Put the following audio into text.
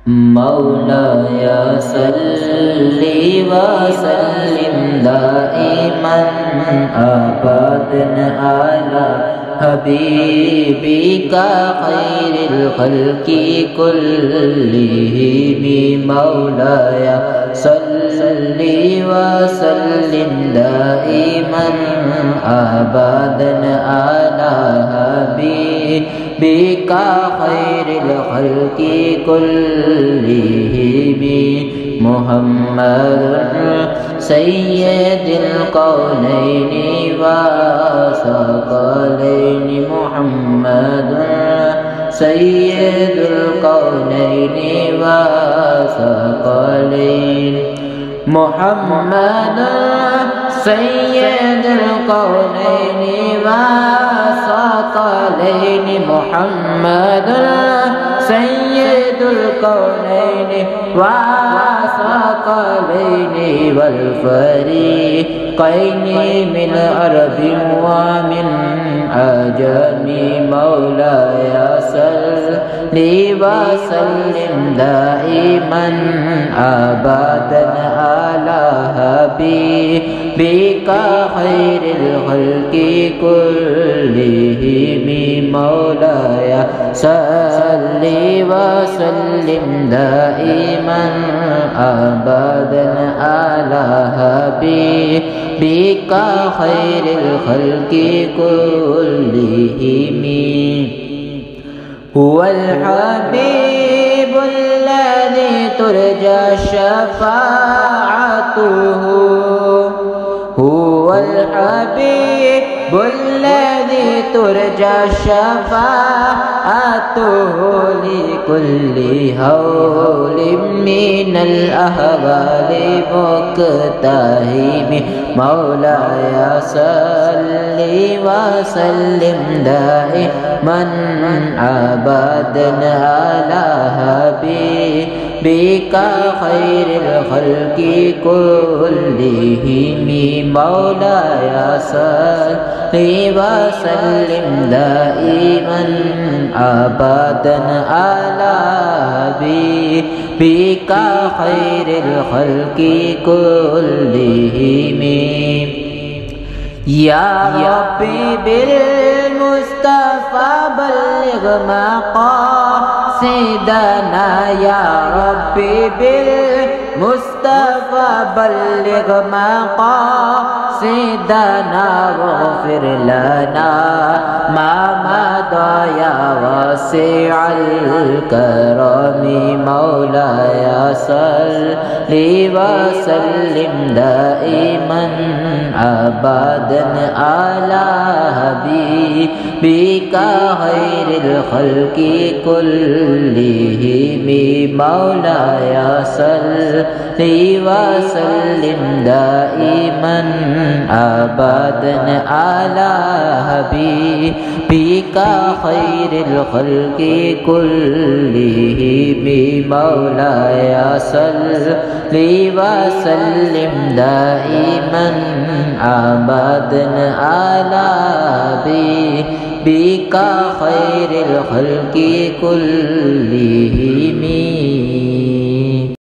مولاي صل وسلم دائما أبدا على حبيبك خير الخلق كلهم مولاي صل وسلم دائما أبدا على حبيبك خير الخلق كلهم محمد سيد القولين والثقلين محمد سيد القولين والثقلين محمد سيد القولين والثقلين محمد سيد الكونين والثقلين والفريقين من عرب ومن عجم مولاي صل وسلم دائما أبدا على حبيبك خير الخلق كلهم مولاي صل وسلم دائما أبدا على حبيبك خير الخلق كلهم هو الحبيب الذي ترجى شفاعته هو الحبيب الذي ترجى شفاعته لكل هول من الأهوال مقتحم مولاي صل وسلم دائما أبدا على حبيبك خير الخلق كلهم مولاي صل وسلم دائما أبدا على حبيبك خير الخلق كلهم يا ربي بالمصطفى بلغ مقاصدنا يا ربي بالمصطفى بلغ مقاصدنا واغفر لنا ما مضى يا واسع الكرم مولاي صل وسلم دائما أبدا على حبيبك خير الخلق كلهم مولاي صل وسلم دائما أبدا على حبيبك خير الخلق كلهم مولاي صل وسلم دائما أبدا على حبيبك خير الخلق كلهم